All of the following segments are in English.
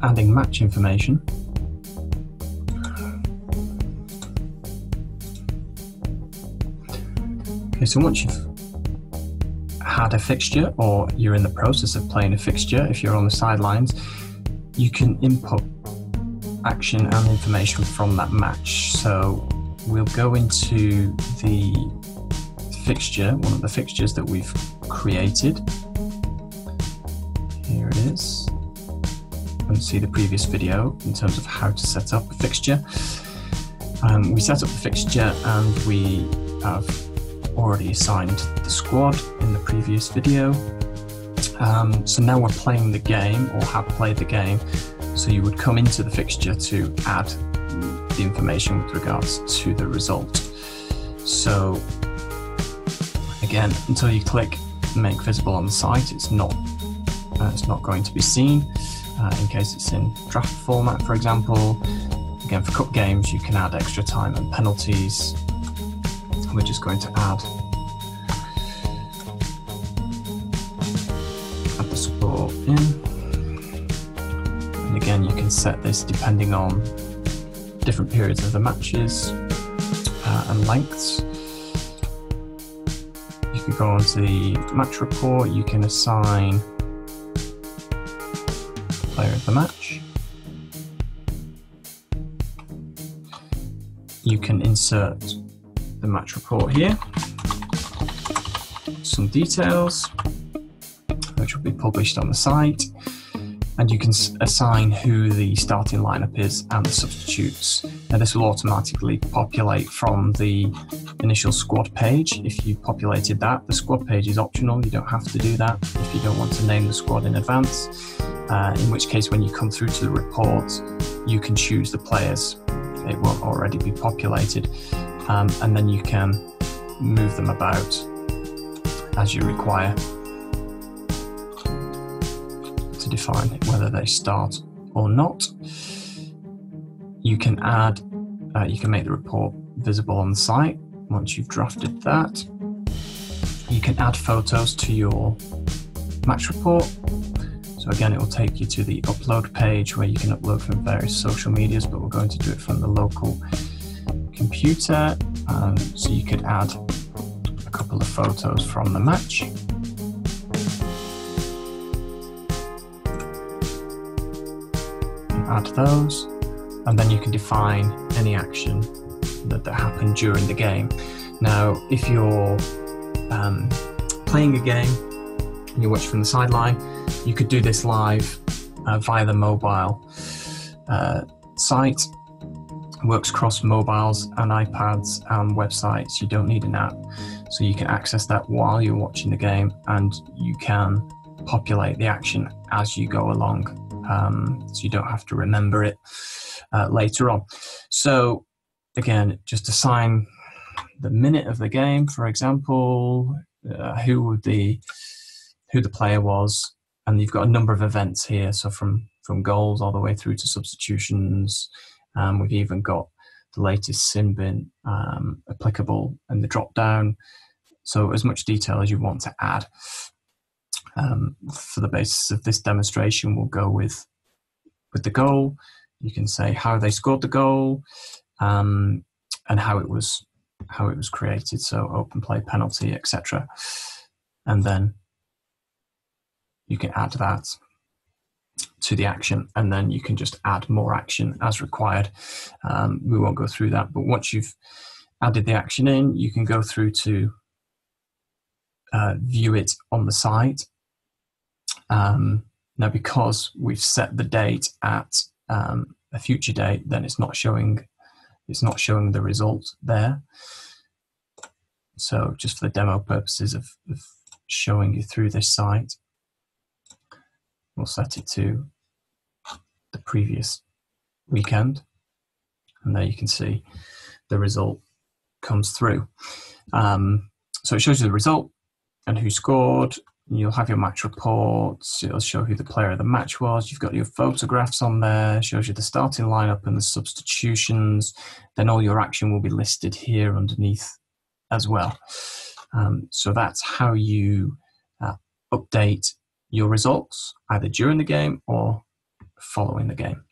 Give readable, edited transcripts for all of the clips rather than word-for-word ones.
adding match information. Okay, so once you've had a fixture, or you're in the process of playing a fixture, if you're on the sidelines, you can input action and information from that match. So we'll go into the fixture, one of the fixtures that we've created. Here it is. You can see the previous video in terms of how to set up a fixture. We set up the fixture and we have already assigned the squad in the previous video. So now we're playing the game, or have played the game, so you would come into the fixture to add the information with regards to the result. So again, until you click make visible on the site, it's not going to be seen in case it's in draft format, for example. Again, for cup games you can add extra time and penalties. We're just going to add the score in, and again you can set this depending on different periods of the matches and lengths. You can go onto the match report, you can assign player of the match, you can insert the match report here, some details which will be published on the site, and you can assign who the starting lineup is and the substitutes. Now this will automatically populate from the initial squad page. If you populated that, the squad page is optional, you don't have to do that if you don't want to name the squad in advance, in which case when you come through to the report you can choose the players. It won't already be populated. And then you can move them about as you require to define whether they start or not. You can add, you can make the report visible on the site once you've drafted that. You can add photos to your match report. So again, it will take you to the upload page where you can upload from various social medias, but we're going to do it from the local computer. So you could add a couple of photos from the match. Add those, and then you can define any action that happened during the game. Now, if you're playing a game and you watch from the sideline, you could do this live via the mobile site. Works across mobiles and iPads and websites. You don't need an app, so you can access that while you're watching the game, and you can populate the action as you go along, so you don't have to remember it later on. So again, just assign the minute of the game, for example, who the player was, and you've got a number of events here, so from goals all the way through to substitutions. We've even got the latest sin bin applicable in the drop down, so as much detail as you want to add. For the basis of this demonstration, we'll go with the goal. You can say how they scored the goal, and how it was created, so open play, penalty, etc. And then you can add that to the action, and then you can just add more action as required. We won't go through that, but once you've added the action in, you can go through to view it on the site. Now, because we've set the date at a future date, then it's not showing the result there. So just for the demo purposes of showing you through this site, we'll set it to the previous weekend, and there you can see the result comes through. So it shows you the result and who scored. You'll have your match reports. It'll show who the player of the match was. You've got your photographs on there. It shows you the starting lineup and the substitutions. Then all your action will be listed here underneath as well. So that's how you update your results, either during the game or following the game.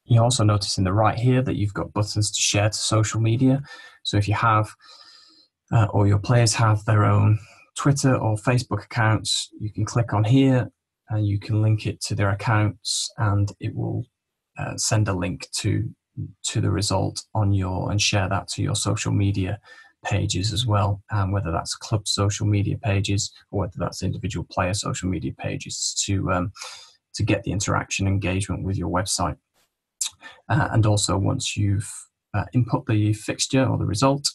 You also notice in the right here that you've got buttons to share to social media. So if you have, or your players have their own Twitter or Facebook accounts, you can click on here and you can link it to their accounts, and it will send a link to the result on your, and share that to your social media pages as well, whether that's club social media pages or whether that's individual player social media pages, to get the interaction engagement with your website. And also, once you've input the fixture or the result,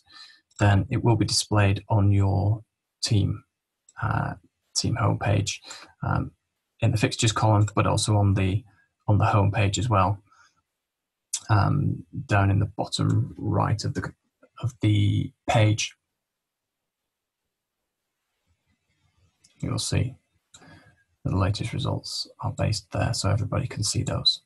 then it will be displayed on your team homepage, in the fixtures column, but also on the homepage as well, down in the bottom right of the page. You'll see that the latest results are based there, so everybody can see those.